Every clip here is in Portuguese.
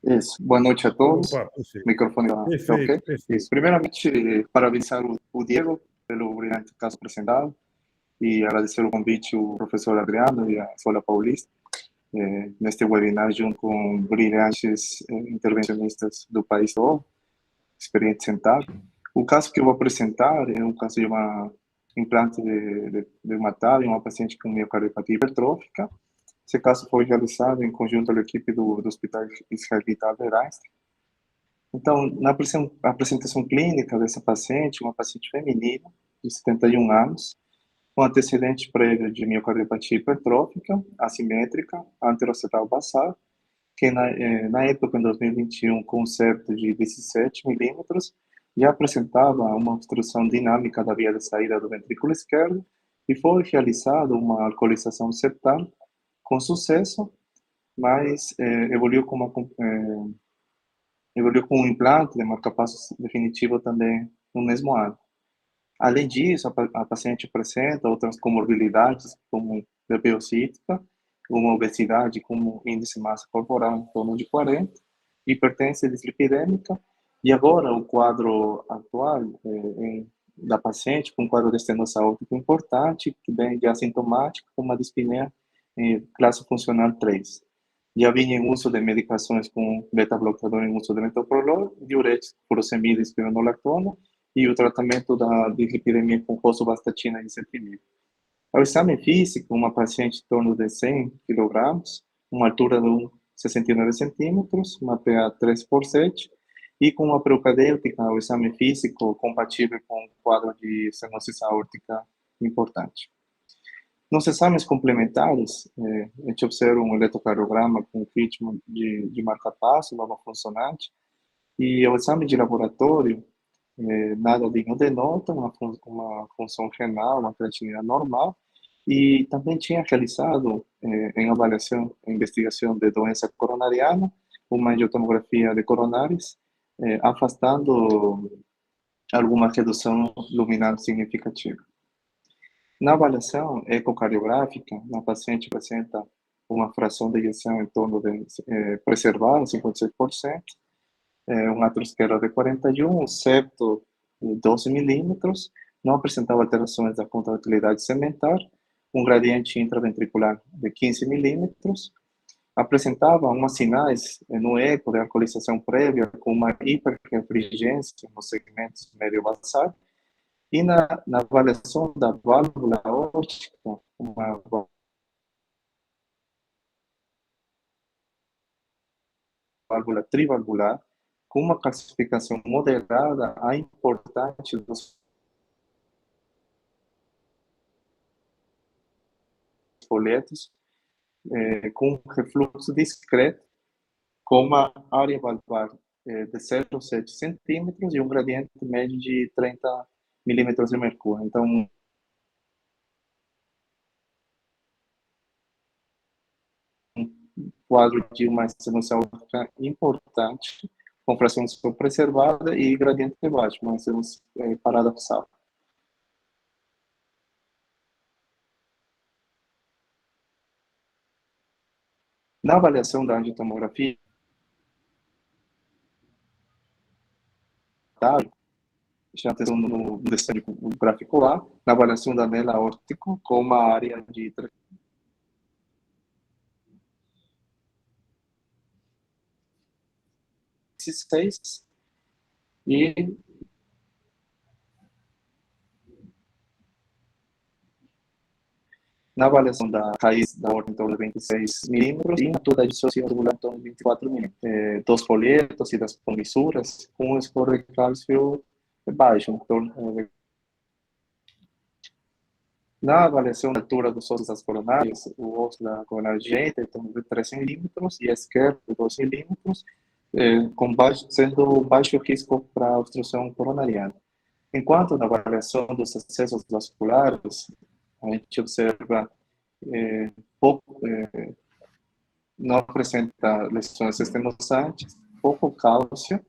Isso. Boa noite a todos. Opa, O microfone está ok? perfeito. Isso. Primeiramente, parabenizar o Diego pelo brilhante caso apresentado e agradecer o convite ao professor Adriano e à Escola Paulista neste webinar junto com brilhantes intervencionistas do país todo, experiente sentado. O caso que eu vou apresentar é um caso de uma implante de uma TAV em uma paciente com miocardiopatia hipertrófica. Esse caso foi realizado em conjunto com a equipe do Hospital Israelita Albert Einstein. Então, na apresentação clínica dessa paciente, uma paciente feminina de 71 anos, com antecedente prévio de miocardiopatia hipertrófica, assimétrica, anterocefal basal, que na época, em 2021, com um septo de 17 milímetros, já apresentava uma obstrução dinâmica da via de saída do ventrículo esquerdo e foi realizada uma alcoolização septal com sucesso, mas evoluiu com um implante de marca-passo definitivo também no mesmo ano. Além disso, a paciente apresenta outras comorbilidades, como diabetes cítica, uma obesidade com índice de massa corporal em torno de 40, hipertensão dislipidêmica, e agora o quadro atual da paciente com um quadro de estenose aórtica importante, que vem de assintomática, com uma dispneia classe funcional 3. Já vinha em uso de medicações com beta-bloqueador em uso de metoprolol, diuréticos, furosemida e espironolactona, e o tratamento da dislipidemia com rosuvastatina e ezetimibe. Ao exame físico, uma paciente em torno de 100 kg, uma altura de 69 centímetros, uma PA 3/7, e com uma propedêutica ao exame físico compatível com um quadro de estenose aórtica importante. Nos exames complementares, a gente observa um eletrocardiograma com ritmo de marca-passo, nova funcionante, e o exame de laboratório, nada digno de nota, uma função renal, uma creatinina normal, e também tinha realizado, em avaliação, investigação de doença coronariana, uma angiotomografia de coronários, afastando alguma redução luminal significativa. Na avaliação ecocardiográfica, na paciente apresenta uma fração de ejeção em torno de preservada, 56%, um aterosclero de 41, um septo de 12 milímetros, não apresentava alterações da contratilidade segmentar, um gradiente intraventricular de 15 milímetros, apresentava umas sinais no eco de alcoolização prévia com uma hiperrefrigência nos segmentos médio-basal, e na avaliação da válvula aórtica, uma válvula trivalvular, com uma classificação moderada a importante dos folhetos, com refluxo discreto, com uma área valvar de 0,7 centímetros e um gradiente médio de 30 milímetros de mercúrio. Então, um quadro de uma estenose aórtica importante, com fração de escopo preservada e gradiente de baixo, mas temos paradoxal. Na avaliação da angiotomografia, já atenção no desenho gráfico A, na avaliação da anela aórtico com uma área de 16 e na avaliação da raiz da aorta em torno de 26 milímetros e na altura dissociativa angular em torno de 24 milímetros. Dos folhetos e das comisuras com um score de cálcio baixo, em torno de... Na avaliação da altura dos ossos das coronárias, o osso da coronária direita em torno de 13 milímetros e a esquerda de 12 milímetros, sendo baixo risco para obstrução coronariana. Enquanto na avaliação dos acessos vasculares, a gente observa não apresenta lesões estenosantes, pouco cálcio,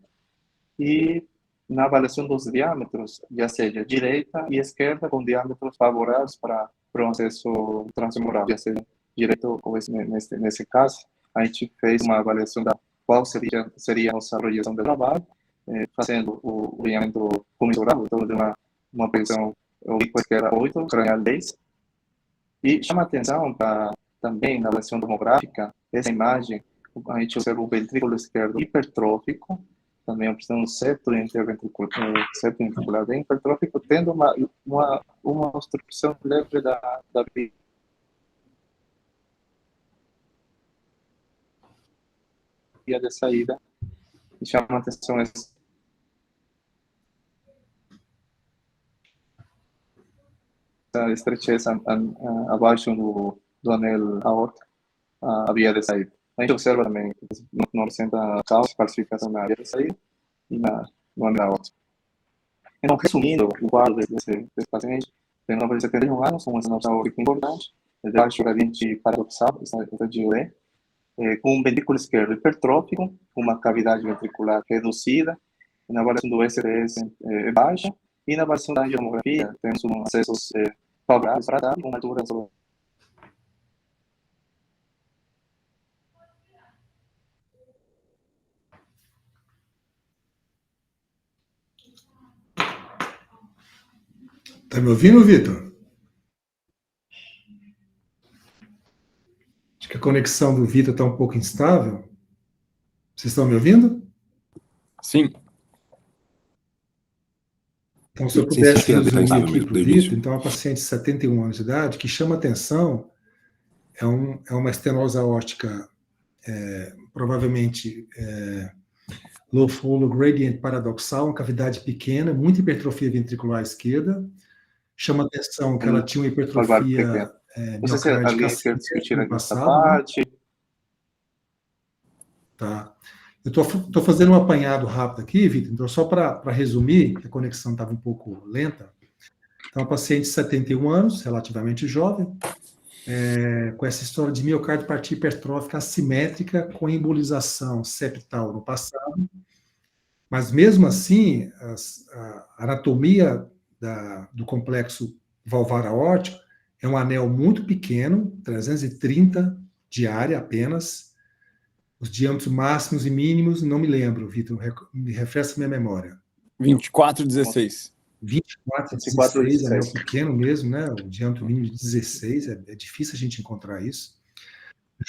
e na avaliação dos diâmetros, já seja direita e esquerda, com diâmetros favoráveis para um acesso transmural, já seja direito ou nesse caso, a gente fez uma avaliação da qual seria a nossa projeção de trabalho, fazendo o alinhamento comisurado, então de uma pressão oblíqua esquerda 8, cranial 10. E chama atenção também na avaliação tomográfica, essa imagem, a gente observa o ventrículo esquerdo hipertrófico, também observa um septo interventricular bem hipertrófico, tendo uma obstrução leve da via de saída. E chama atenção essa estrechez abaixo do anel aórtico, a via de saída. A gente observa também que não apresenta causa, calcificação na via de saída e no anel aórtico. Então, resumindo o quadro desse paciente, tem uma de 71 anos, uma sinopse aórtica importante, de baixo gradiente paradoxal, essa de UE, com um ventrículo esquerdo hipertrófico, uma cavidade ventricular reduzida, na avaliação do STS baixa, e na avaliação da angiografia, temos acessos favoráveis para dar uma altura sobre. Tá me ouvindo, Vitor? Acho que a conexão do Vitor está um pouco instável. Vocês estão me ouvindo? Sim. Então, se eu pudesse resumir aqui para o Vitor, então, uma paciente de 71 anos de idade, que chama atenção, é uma estenose aórtica, provavelmente low flow gradient paradoxal, uma cavidade pequena, muita hipertrofia ventricular esquerda. Chama atenção que ela tinha uma hipertrofia miocárdica no passado. Tá. Eu estou fazendo um apanhado rápido aqui, Vitor, então só para resumir, que a conexão estava um pouco lenta. Então, uma paciente de 71 anos, relativamente jovem, com essa história de miocardiopatia hipertrófica assimétrica com embolização septal no passado, mas mesmo assim, a anatomia do complexo valvar aórtico é um anel muito pequeno, 330 de área apenas. Os diâmetros máximos e mínimos, não me lembro, Vitor, me refresca minha memória. 24,16. 24,16, anel pequeno mesmo, né? O diâmetro mínimo de 16, é difícil a gente encontrar isso.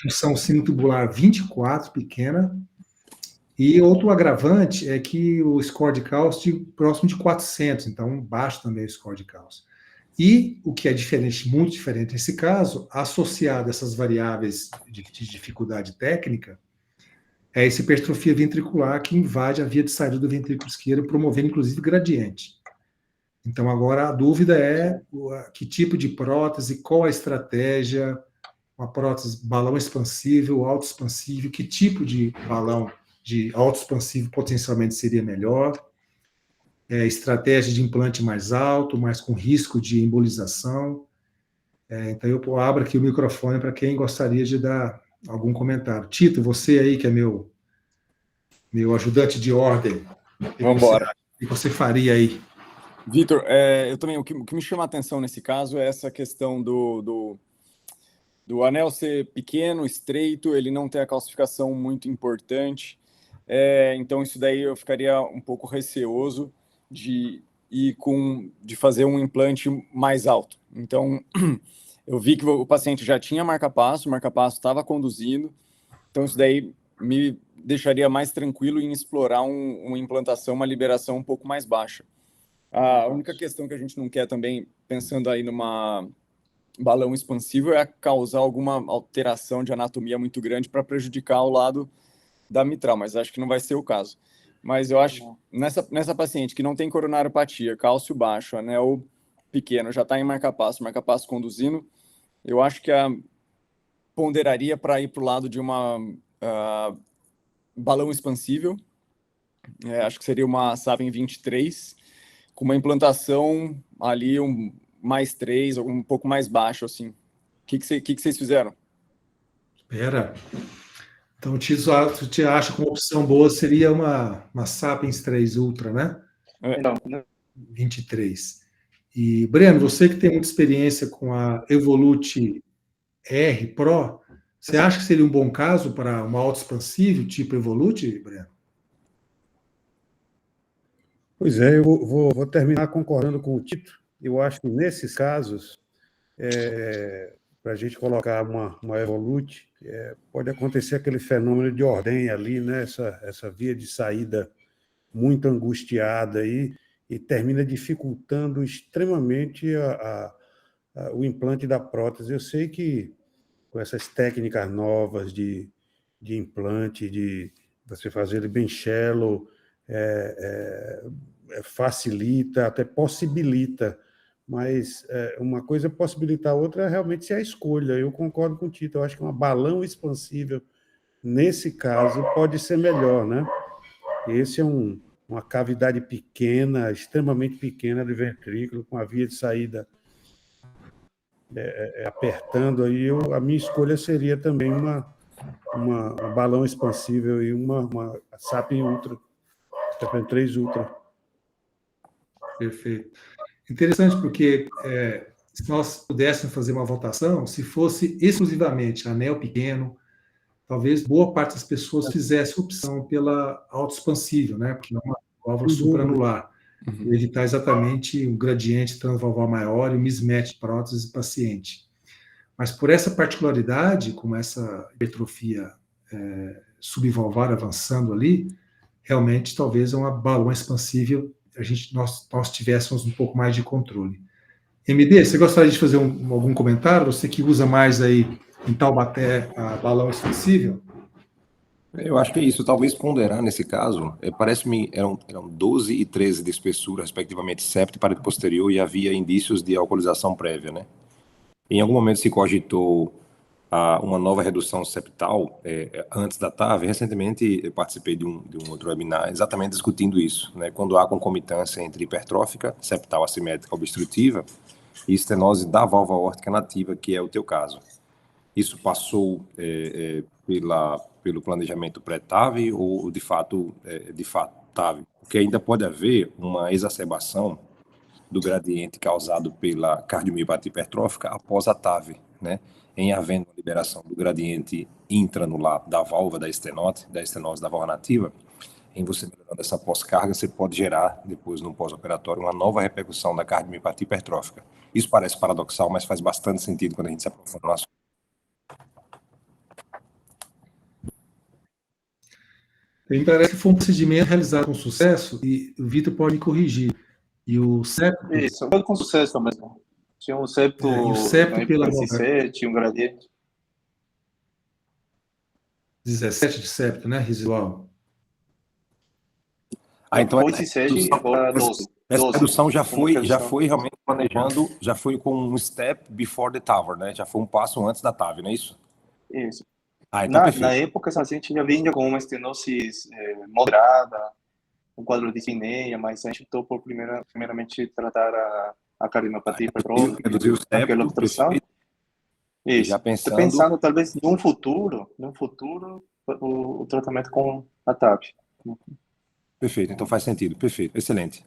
Junção sino-tubular 24, pequena. E outro agravante é que o score de cálcio próximo de 400, então baixo também o score de cálcio. E o que é diferente, muito diferente nesse caso, associado a essas variáveis de dificuldade técnica, é essa hipertrofia ventricular que invade a via de saída do ventrículo esquerdo, promovendo inclusive gradiente. Então agora a dúvida é que tipo de prótese, qual a estratégia, uma prótese balão expansível, autoexpansível, que tipo de balão de autoexpansível potencialmente seria melhor, estratégia de implante mais alto, mas com risco de embolização. Então eu abro aqui o microfone para quem gostaria de dar algum comentário. Tito, você aí que é meu ajudante de ordem. Vamos embora. O que você faria aí? Vitor, eu também, o que me chama a atenção nesse caso é essa questão do anel ser pequeno, estreito, ele não ter a calcificação muito importante. Então isso daí eu ficaria um pouco receoso de fazer um implante mais alto. Então eu vi que o paciente já tinha marca-passo, o marca-passo estava conduzindo, então isso daí me deixaria mais tranquilo em explorar uma implantação, uma liberação um pouco mais baixa. A única questão que a gente não quer também, pensando aí numa balão expansível, é causar alguma alteração de anatomia muito grande para prejudicar o lado da mitral, mas acho que não vai ser o caso. Mas eu acho que nessa paciente que não tem coronariopatia, cálcio baixo, anel pequeno, já está em marca-passo conduzindo, eu acho que ponderaria para ir para o lado de uma balão expansível, acho que seria uma Sapien 23, com uma implantação ali mais 3, ou um pouco mais baixo, assim. O que vocês fizeram? Espera. Então, o Tito acha que uma opção boa seria uma Sapiens 3 Ultra, né? Não. 23. E, Breno, você que tem muita experiência com a Evolute R Pro, Você acha que seria um bom caso para uma autoexpansível tipo Evolute, Breno? Pois é, eu vou terminar concordando com o Tito. Eu acho que, nesses casos, para a gente colocar uma Evolute, pode acontecer aquele fenômeno de ordem ali, né? Essa via de saída muito angustiada aí, e termina dificultando extremamente o implante da prótese. Eu sei que com essas técnicas novas de implante, de você fazer ele bem shallow, facilita, até possibilita, mas uma coisa possibilitar a outra realmente ser a escolha. Eu concordo com o Tito, eu acho que uma balão expansível, nesse caso, pode ser melhor, né? Esse é uma cavidade pequena, extremamente pequena de ventrículo, com a via de saída apertando aí. A minha escolha seria também uma balão expansível e uma Sapien Ultra, Sapien 3 Ultra. Perfeito. Interessante, porque se nós pudéssemos fazer uma votação, se fosse exclusivamente anel pequeno, talvez boa parte das pessoas fizesse opção pela autoexpansível, né? Porque não é uma válvula supranular. Uhum. Evitar exatamente o gradiente transvalvar maior e o mismatch prótese paciente. Mas por essa particularidade, como essa hipertrofia subvalvar avançando ali, realmente talvez uma balão expansível nós tivéssemos um pouco mais de controle. MD, você gostaria de fazer algum comentário? Você que usa mais aí em Taubaté a balão expansível? Eu acho que é isso. Talvez ponderar nesse caso, parece-me, eram 12 e 13 de espessura, respectivamente, septo e parede posterior, e havia indícios de alcoolização prévia, né? Em algum momento se cogitou uma nova redução septal antes da TAV. Recentemente eu participei de um outro webinar exatamente discutindo isso, né? Quando há concomitância entre hipertrófica, septal assimétrica obstrutiva e estenose da válvula aórtica nativa, que é o teu caso. Isso passou pelo planejamento pré-TAV ou de fato TAV? Porque ainda pode haver uma exacerbação do gradiente causado pela cardiomiopatia hipertrófica após a TAV, né? Em havendo uma liberação do gradiente intranular da válvula da estenose da válvula nativa, em você melhorando essa pós-carga, você pode gerar, depois no pós-operatório, uma nova repercussão da cardiomiopatia hipertrófica. Isso parece paradoxal, mas faz bastante sentido quando a gente se aprofunda no assunto. Me parece que foi um procedimento realizado com sucesso, e o Vitor pode me corrigir. E o septo... Isso, foi com sucesso mesmo. Tinha um septo, e o septo pela SC, tinha um gradiente. 17 de septo, né, residual? Então foi SC agora 12. Essa redução já foi realmente planejando, já foi com um step before the TAVR, né? Já foi um passo antes da TAV, não é isso? Isso. Então na época, essa gente já vinha com uma estenose moderada, um quadro de disneia, mas a gente optou por primeiramente tratar a cardiomiopatia hipertrófica, aquela obstrução. Isso. Já pensando talvez num futuro, o tratamento com a TAP. Perfeito, então faz sentido, perfeito, excelente.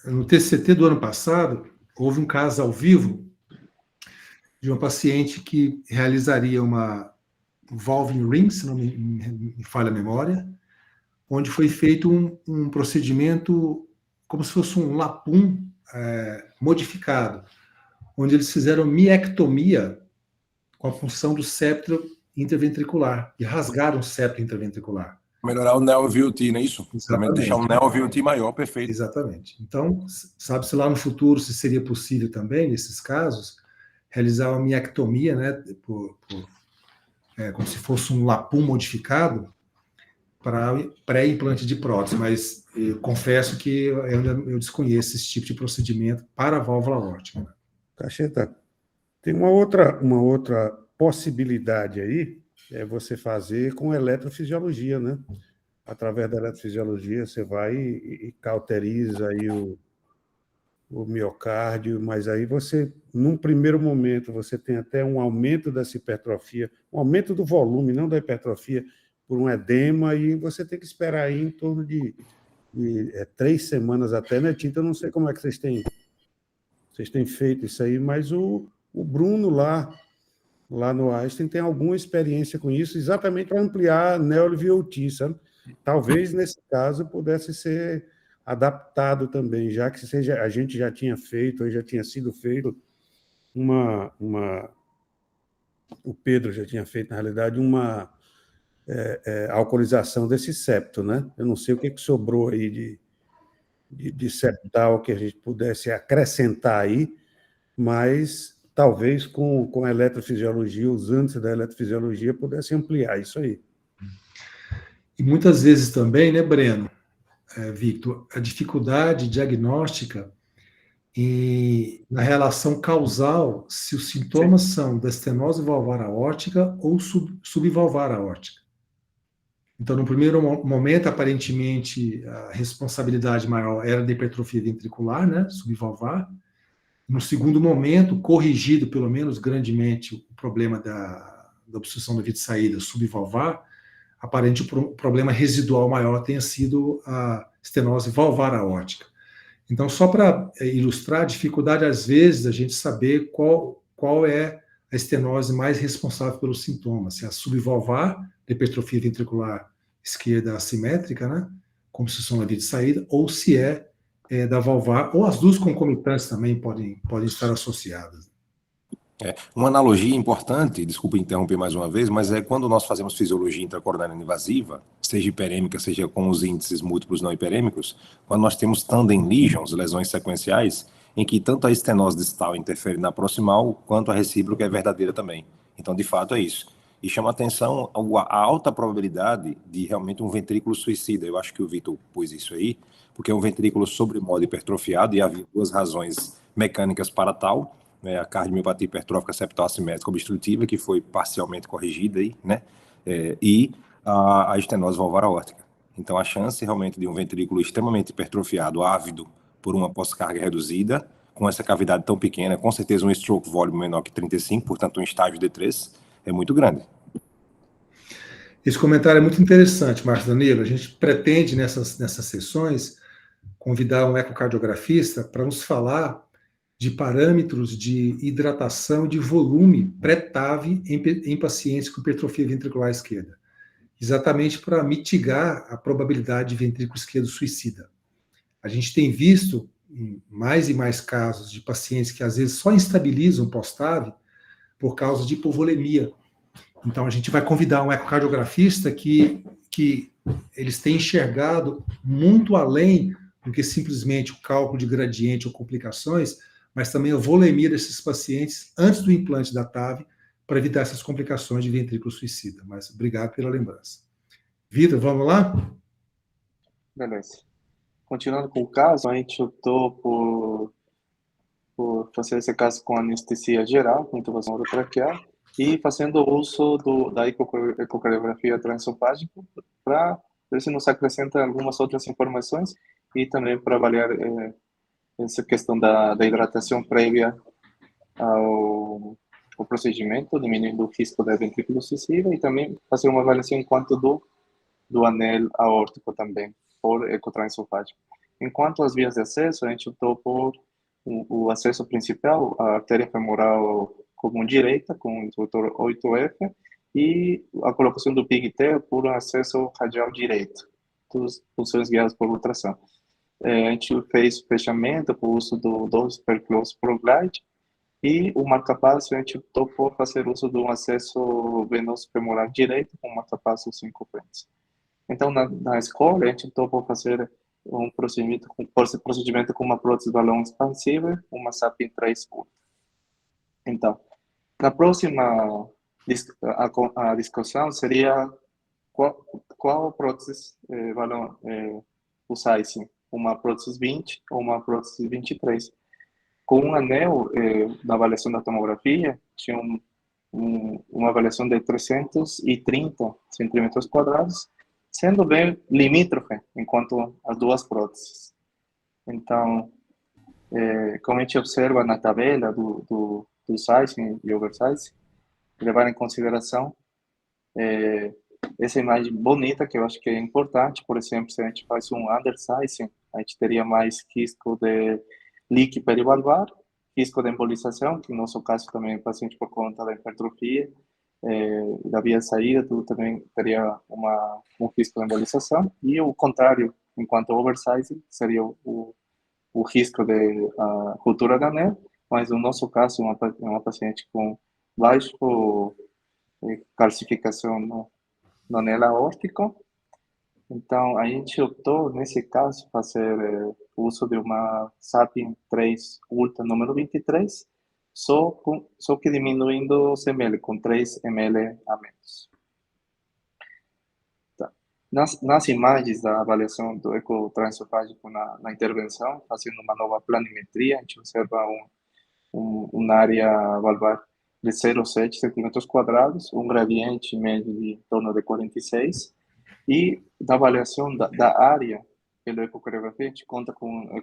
No TCT do ano passado, houve um caso ao vivo de uma paciente que realizaria uma valving ring, se não me falha a memória, onde foi feito um procedimento como se fosse um lapum modificado, onde eles fizeram miectomia com a função do septo interventricular e rasgaram o septo interventricular. Melhorar o NEO-VLT, não é isso? Exatamente. Deixar o NEO-VLT maior, perfeito. Exatamente. Então, sabe-se lá no futuro se seria possível também, nesses casos, realizar uma miectomia, né, como se fosse um lapum modificado, para pré-implante de prótese, mas eu confesso que eu desconheço esse tipo de procedimento para a válvula aórtica. Cacheta, tem uma outra possibilidade aí, você fazer com eletrofisiologia, né? Através da eletrofisiologia, você vai e cauteriza aí o miocárdio, mas aí você, num primeiro momento, você tem até um aumento dessa hipertrofia, um aumento do volume, não da hipertrofia, por um edema, e você tem que esperar aí em torno de 3 semanas até, né, Tito? Eu não sei como é que vocês têm feito isso aí, mas o Bruno lá, lá no Einstein, tem alguma experiência com isso, exatamente para ampliar a NeoLVOT, sabe? Talvez, nesse caso, pudesse ser adaptado também, já que a gente já tinha feito, ou já tinha sido feito, o Pedro já tinha feito, na realidade, uma alcoolização desse septo, né? Eu não sei o que sobrou aí de septal que a gente pudesse acrescentar aí, mas talvez com a eletrofisiologia, os índices da eletrofisiologia pudesse ampliar isso aí. E muitas vezes também, né, Breno, Victor, a dificuldade diagnóstica na relação causal, se os sintomas são da estenose valvar aórtica ou subvalvar aórtica. Então, no primeiro momento, aparentemente, a responsabilidade maior era da hipertrofia ventricular, né, subvalvar. No segundo momento, corrigido, pelo menos grandemente, o problema da obstrução da via de saída subvalvar, aparentemente o problema residual maior tenha sido a estenose valvar aórtica. Então, só para ilustrar a dificuldade, às vezes, da gente saber qual é a estenose mais responsável pelos sintomas, se é a subvalvar, da hipertrofia ventricular esquerda assimétrica, né, com obstrução da via de saída, ou se é da valvar, ou as duas concomitantes também podem estar associadas. Uma analogia importante, desculpa interromper mais uma vez, mas é quando nós fazemos fisiologia intracoronariana invasiva, seja hiperêmica, seja com os índices múltiplos não hiperêmicos, quando nós temos tandem lesions, lesões sequenciais, em que tanto a estenose distal interfere na proximal, quanto a recíproca é verdadeira também. Então, de fato, é isso. E chama atenção a alta probabilidade de realmente um ventrículo suicida. Eu acho que o Vitor pôs isso aí, porque é um ventrículo sobremodo hipertrofiado, e havia duas razões mecânicas para tal, a cardiomiopatia hipertrófica septal assimétrica obstrutiva, que foi parcialmente corrigida aí, né? E a estenose valvar aórtica. Então, a chance realmente de um ventrículo extremamente hipertrofiado, ávido por uma pós-carga reduzida, com essa cavidade tão pequena, com certeza um stroke volume menor que 35, portanto, um estágio D3, é muito grande. Esse comentário é muito interessante, Marcos Danilo. A gente pretende, nessas sessões, convidar um ecocardiografista para nos falar de parâmetros de hidratação e de volume pré-TAV em pacientes com hipertrofia ventricular esquerda, exatamente para mitigar a probabilidade de ventrículo esquerdo suicida. A gente tem visto mais e mais casos de pacientes que às vezes só instabilizam pós-TAV por causa de hipovolemia. Então a gente vai convidar um ecocardiografista que eles têm enxergado muito além do que simplesmente o cálculo de gradiente ou complicações, mas também a volemia desses pacientes antes do implante da TAV, para evitar essas complicações de ventrículo suicida. Mas obrigado pela lembrança. Vitor, vamos lá? Beleza. Continuando com o caso, a gente optou por fazer esse caso com anestesia geral, com intubação orotraqueal, e fazendo uso da ecocardiografia transesofágica para ver se nos acrescenta algumas outras informações e também para avaliar essa questão da hidratação prévia ao procedimento, diminuindo o risco da ventrículo suicida, e também fazer uma avaliação quanto do anel aórtico também, por ecotransesofágico. Enquanto as vias de acesso, a gente optou por o acesso principal, a artéria femoral comum direita, com o indutor 8F, e a colocação do pigtail por um acesso radial direito, todas funções guiadas por ultrassom. A gente fez fechamento por uso do 12 perclose ProGlide, e o marcapasso a gente optou por fazer uso de um acesso venoso femoral direito com marcapasso 5 frentes. Então, na escola, a gente optou por fazer um procedimento com uma prótese balão expansível, uma SAPIEN 3 curta. Então, na próxima a discussão seria qual prótese balão usar, sim, uma prótese 20 ou uma prótese 23. Com um anel, na avaliação da tomografia, tinha uma avaliação de 330 centímetros quadrados, sendo bem limítrofe enquanto as duas próteses. Então, como a gente observa na tabela do size e oversize, levar em consideração essa imagem bonita, que eu acho que é importante. Por exemplo, se a gente faz um undersizing, a gente teria mais risco de leak perivalvar risco de embolização, que no nosso caso também é paciente por conta da hipertrofia, da via de saída, tudo também teria um risco de embolização, e o contrário, enquanto oversize, seria o risco de ruptura da anel, mas no nosso caso, uma paciente com baixo calcificação no anel aórtico. Então, a gente optou, nesse caso, fazer uso de uma Sapien 3 Ultra número 23, só que diminuindo os ml, com 3 ml a menos. Tá. Nas imagens da avaliação do ecotransesofágico na intervenção, fazendo uma nova planimetria, a gente observa uma área valvar de 0,7 centímetros quadrados, um gradiente médio de em torno de 46, e da avaliação da área pelo ecocardiografia, a gente conta com um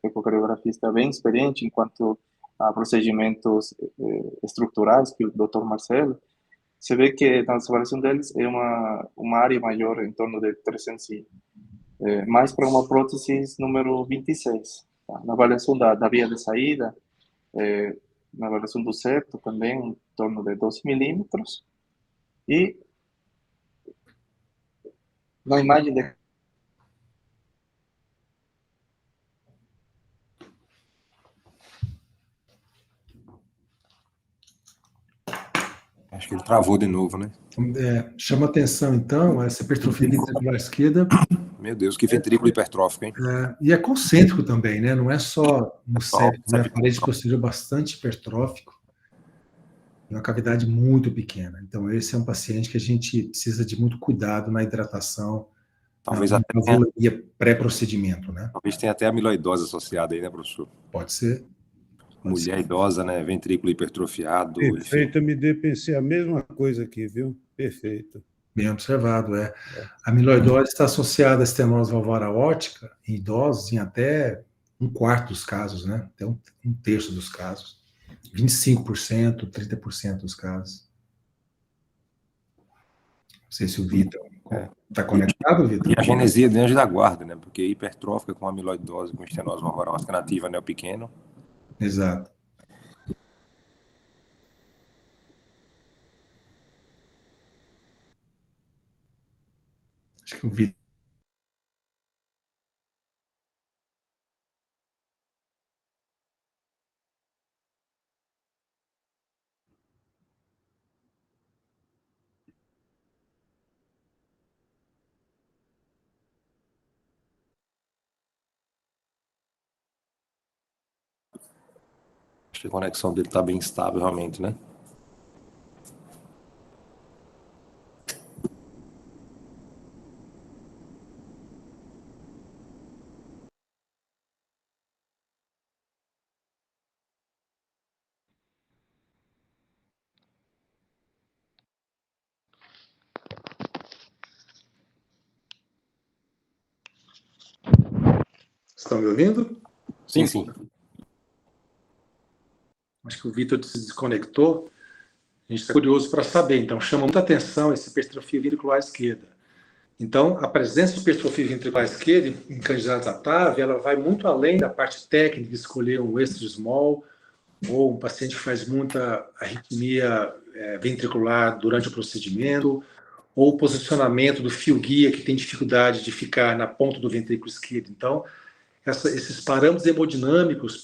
ecocardiografista bem experiente enquanto a procedimentos estruturais, que o Dr. Marcelo. Você vê que na avaliação deles é uma área maior, em torno de 300, mais para uma prótese número 26. Tá? Na avaliação da via de saída, na avaliação do septo também, em torno de 12 milímetros. E na imagem de Acho que ele travou de novo, né? Chama atenção, então, essa hipertrofia ventricular esquerda. Meu Deus, que ventrículo hipertrófico, hein? E é concêntrico também, né? Não é só no septo, né? A parede posterior bastante hipertrófico. É uma cavidade muito pequena. Então, esse é um paciente que a gente precisa de muito cuidado na hidratação, Talvez na até valvulotomia pré-procedimento, né? Talvez tenha até amiloidose associada aí, né, professor? Pode ser. Mulher idosa, né? Ventrículo hipertrofiado. Perfeito, MD, pensei a mesma coisa aqui, viu? Perfeito. Bem observado, A amiloidose está associada à estenose valvar aórtica em idosos em até 1/4 dos casos, né? Até um terço dos casos. 25%, 30% dos casos. Não sei se o Vitor está conectado, Vitor? E a genesia de anjo da guarda, né? Porque hipertrófica com amiloidose, com estenose valvar aórtica nativa, anel pequeno. Exato. Acho que o Vitor. Acho que a conexão dele está bem estável, realmente, né? Estão me ouvindo? Sim, sim. Acho que o Vitor se desconectou. A gente está curioso para saber. Então, chama muita atenção essa hipertrofia ventricular esquerda. Então, a presença de hipertrofia ventricular esquerda em candidatos a TAV, ela vai muito além da parte técnica de escolher um extra small ou um paciente que faz muita arritmia ventricular durante o procedimento, ou o posicionamento do fio guia que tem dificuldade de ficar na ponta do ventrículo esquerdo. Então, esses parâmetros hemodinâmicos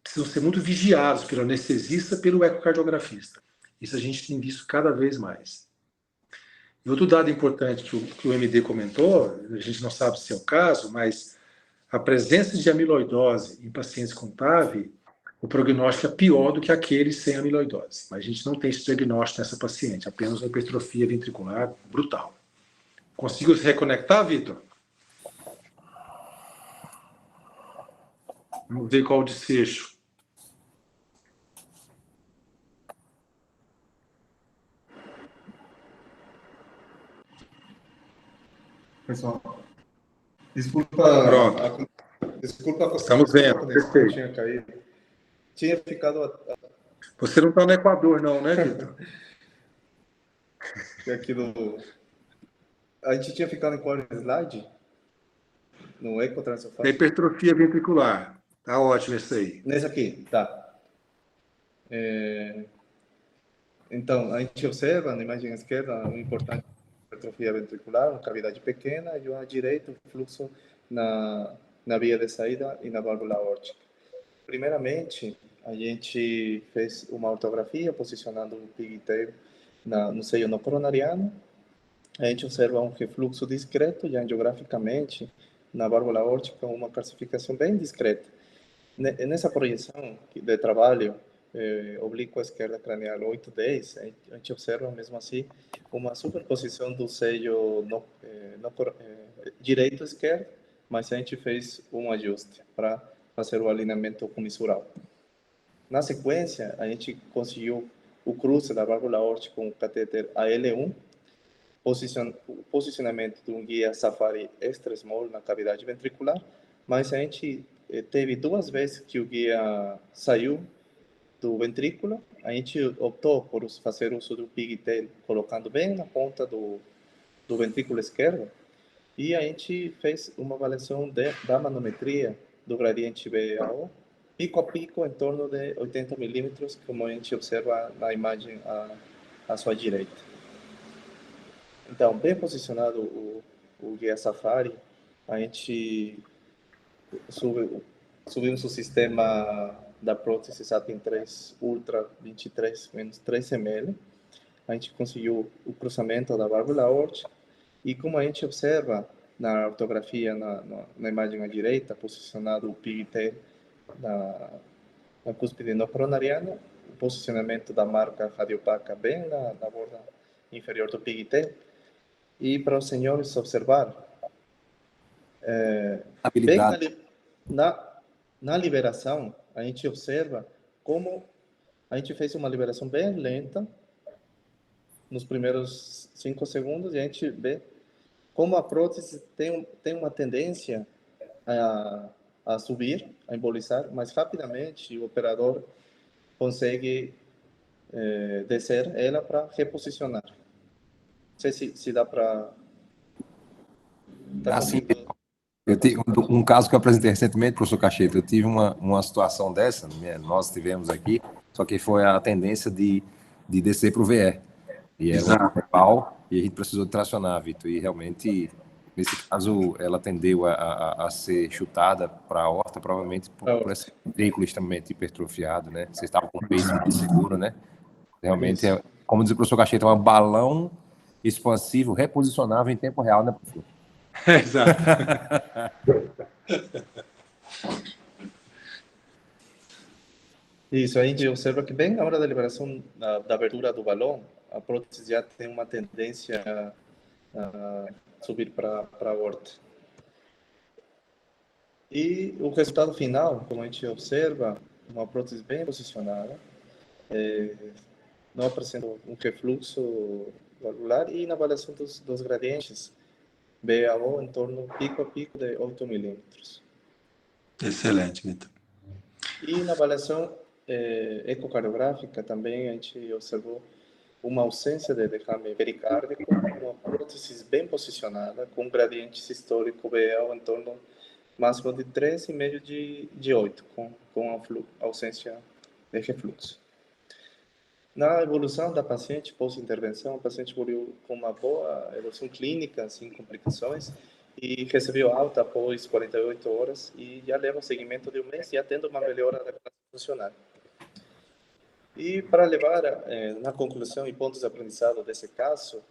precisam ser muito vigiados pelo anestesista e pelo ecocardiografista. Isso a gente tem visto cada vez mais. E outro dado importante que o MD comentou, a gente não sabe se é o caso, mas a presença de amiloidose em pacientes com TAV, o prognóstico é pior do que aqueles sem amiloidose. Mas a gente não tem esse diagnóstico nessa paciente, apenas uma hipertrofia ventricular brutal. Conseguiu se reconectar, Vitor? Vamos ver qual o desfecho. Pessoal, desculpa. Desculpa. Estamos vendo. Perfeito. Tinha caído. Tinha ficado. Você não está no Equador, não, né, Vitor? A gente tinha ficado em qual slide? No ecotransesofágico? Da hipertrofia ventricular. Tá ótimo isso aí. Nesse aqui, tá. Então, a gente observa na imagem esquerda um importante hipertrofia ventricular, uma cavidade pequena, e à direita um fluxo na via de saída e na válvula aórtica. Primeiramente, a gente fez uma ortografia posicionando o pigtail no seio no coronariano. A gente observa um refluxo discreto, já angiograficamente, na válvula aórtica, uma calcificação bem discreta. Nessa projeção de trabalho, oblíqua esquerda cranial 8-10, a gente observa, mesmo assim, uma superposição do seio direito e esquerdo, mas a gente fez um ajuste para fazer o alinhamento comissural. Na sequência, a gente conseguiu o cruce da válvula aórtica com o catéter AL1, posicionamento de um guia Safari extra small na cavidade ventricular, mas a gente teve 2 vezes que o guia saiu do ventrículo, a gente optou por fazer uso do pigtail, colocando bem na ponta do ventrículo esquerdo, e a gente fez uma avaliação da manometria do gradiente BAO, pico a pico, em torno de 80 milímetros, como a gente observa na imagem à sua direita. Então, bem posicionado o guia Safari, a gente subimos o sistema da prótese Satin 3 Ultra 23 menos 3 ml. A gente conseguiu o cruzamento da válvula aórtica e, como a gente observa na ortografia, na imagem à direita, posicionado o pigtail na cúspide no coronariana, o posicionamento da marca radiopaca bem na borda inferior do pigtail. E para os senhores observar, bem na liberação, a gente observa como a gente fez uma liberação bem lenta nos primeiros 5 segundos, e a gente vê como a prótese tem uma tendência a subir, a embolizar, mas rapidamente o operador consegue descer ela para reposicionar. Não sei se dá para... Assim, eu tive um caso que eu apresentei recentemente, professor Cacheta, eu tive uma situação dessa, nós tivemos aqui, só que foi a tendência de descer para o VE. E era um pau, e a gente precisou de tracionar, Vitor, e realmente, nesse caso, ela tendeu a ser chutada para a aorta, provavelmente por esse ventrículo extremamente hipertrofiado, né? Vocês estavam com o pace muito seguro, né? Realmente, como diz o professor Cacheta, é um balão expansivo, reposicionável em tempo real, né, professor? Exato. Isso, a gente observa que bem na hora da liberação da abertura do balão, a prótese já tem uma tendência a subir para a aorta. E o resultado final, como a gente observa, uma prótese bem posicionada, não apresenta um refluxo valvular, e na avaliação dos gradientes, BAO em torno pico a pico de 8 milímetros. Excelente, Vitor. E na avaliação ecocardiográfica também a gente observou uma ausência de derrame pericárdico, uma prótese bem posicionada, com um gradiente sistólico BAO em torno máximo de 3,5 de 8, com a ausência de refluxo. Na evolução da paciente pós-intervenção, a paciente evoluiu com uma boa evolução clínica, sem complicações, e recebeu alta após 48 horas, e já leva seguimento de 1 mês, já tendo uma melhora da classe funcional. E para levar na conclusão e pontos de aprendizado desse caso,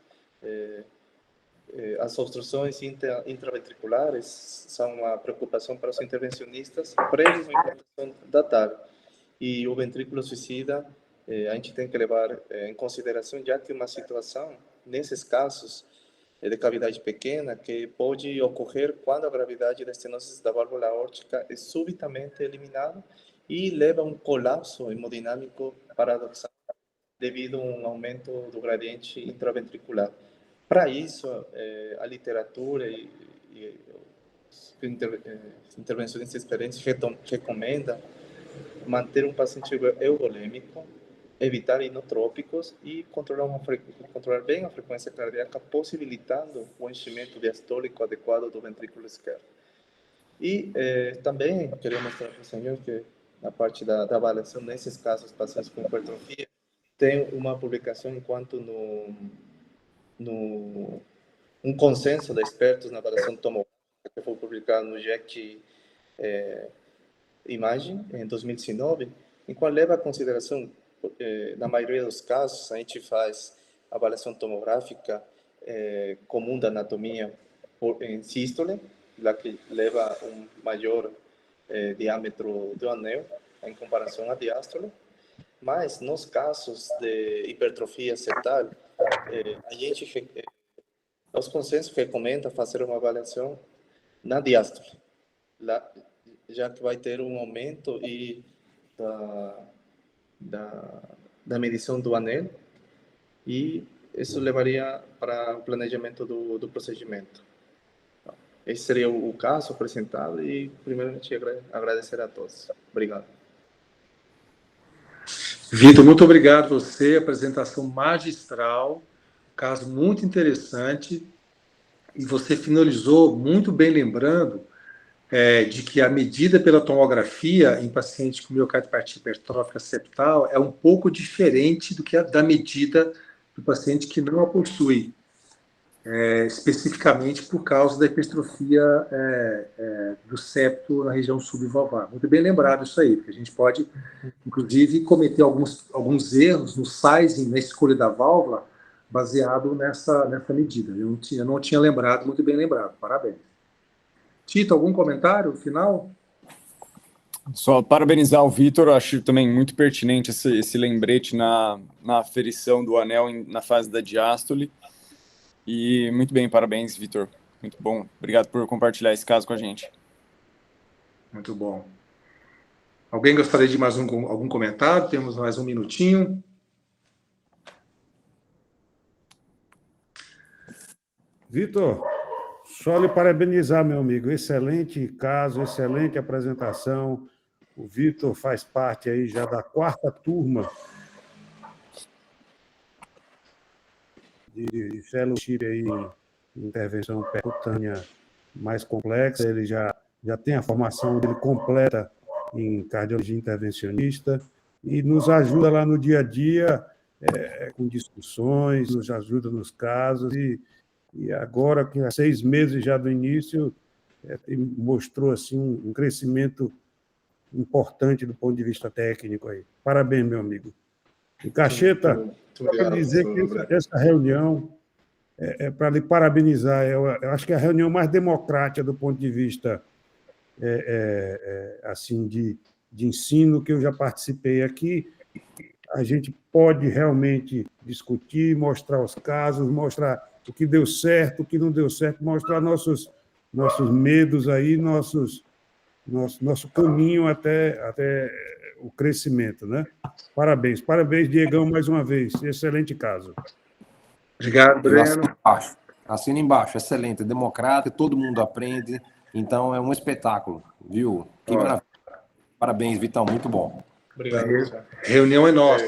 as obstruções intraventriculares são uma preocupação para os intervencionistas prévios à implantação da TAV. E o ventrículo suicida, a gente tem que levar em consideração, já que uma situação, nesses casos de cavidade pequena, que pode ocorrer quando a gravidade da estenose da válvula aórtica é subitamente eliminada e leva a um colapso hemodinâmico paradoxal devido a um aumento do gradiente intraventricular. Para isso, a literatura e os intervencionistas experientes recomendam manter um paciente euvolêmico, evitar inotrópicos e controlar bem a frequência cardíaca, possibilitando o enchimento diastólico adequado do ventrículo esquerdo. E também queria mostrar para o senhor que na parte da avaliação, nesses casos, pacientes com hipertrofia, tem uma publicação enquanto um consenso de expertos na avaliação tomográfica, que foi publicado no JACT Imaging, em 2019, em qual leva a consideração, na maioria dos casos, a gente faz avaliação tomográfica comum da anatomia em sístole, lá que leva um maior diâmetro do anel em comparação à diástole, mas nos casos de hipertrofia septal, a gente, os consensos recomendam fazer uma avaliação na diástole, lá, já que vai ter um aumento da medição do anel, e isso levaria para o planejamento do procedimento. Esse seria o caso apresentado e, primeiramente, agradecer a todos. Obrigado. Vitor, muito obrigado a você, apresentação magistral, caso muito interessante, e você finalizou muito bem lembrando de que a medida pela tomografia em paciente com miocardiopatía hipertrófica septal é um pouco diferente do que da medida do paciente que não a possui, especificamente por causa da hipertrofia do septo na região subvalvar. Muito bem lembrado isso aí, porque a gente pode, inclusive, cometer alguns erros no sizing, na escolha da válvula, baseado nessa medida. Eu não tinha lembrado, muito bem lembrado. Parabéns. Tito, algum comentário final? Só parabenizar o Vitor, acho também muito pertinente esse lembrete na aferição do anel na fase da diástole. E muito bem, parabéns, Vitor. Muito bom. Obrigado por compartilhar esse caso com a gente. Muito bom. Alguém gostaria de mais algum comentário? Temos mais um minutinho. Vitor, só lhe parabenizar, meu amigo. Excelente caso, excelente apresentação. O Vitor faz parte aí já da 4ª turma de fellowship aí, intervenção percutânea mais complexa. Ele já tem a formação dele completa em cardiologia intervencionista e nos ajuda lá no dia a dia com discussões, nos ajuda nos casos e agora, que há 6 meses já do início, mostrou assim um crescimento importante do ponto de vista técnico aí. Parabéns, meu amigo. E Cacheta, para dizer que essa reunião para lhe parabenizar. Eu acho que é a reunião mais democrática do ponto de vista assim de ensino que eu já participei aqui. A gente pode realmente discutir, mostrar os casos, mostrar o que deu certo, o que não deu certo, mostrar nossos medos aí, nosso caminho até o crescimento, né? Parabéns, Diegão, mais uma vez. Excelente caso. Obrigado, Breno. Assina embaixo, excelente, democrata, todo mundo aprende, então é um espetáculo, viu? Que maravilha. Parabéns, Vitão, muito bom. Obrigado. Reunião é nossa.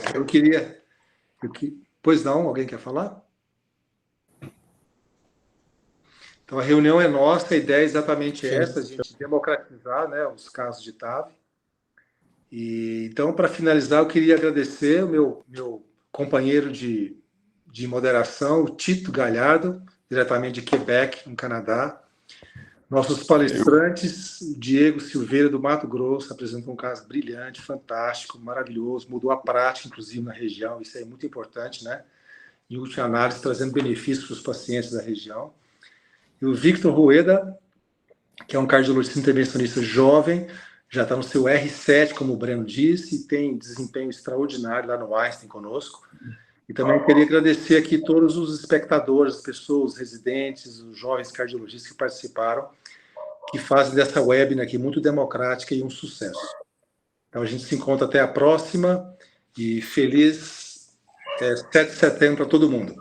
Pois não, alguém quer falar? Então, a reunião é nossa, a ideia é exatamente essa, a gente democratizar, né, os casos de TAV. Então, para finalizar, eu queria agradecer o meu companheiro de moderação, o Tito Galhardo, diretamente de Quebec, no Canadá. Nossos palestrantes, o Diego Silveira, do Mato Grosso, apresentou um caso brilhante, fantástico, maravilhoso, mudou a prática, inclusive, na região, isso é muito importante, né? Em última análise, trazendo benefícios para os pacientes da região. E o Victor Rueda, que é um cardiologista intervencionista jovem, já está no seu R7, como o Breno disse, e tem desempenho extraordinário lá no Einstein conosco. E também queria agradecer aqui todos os espectadores, as pessoas, os residentes, os jovens cardiologistas que participaram, que fazem dessa webinar aqui muito democrática e um sucesso. Então, a gente se encontra até a próxima e feliz 7 de setembro para todo mundo.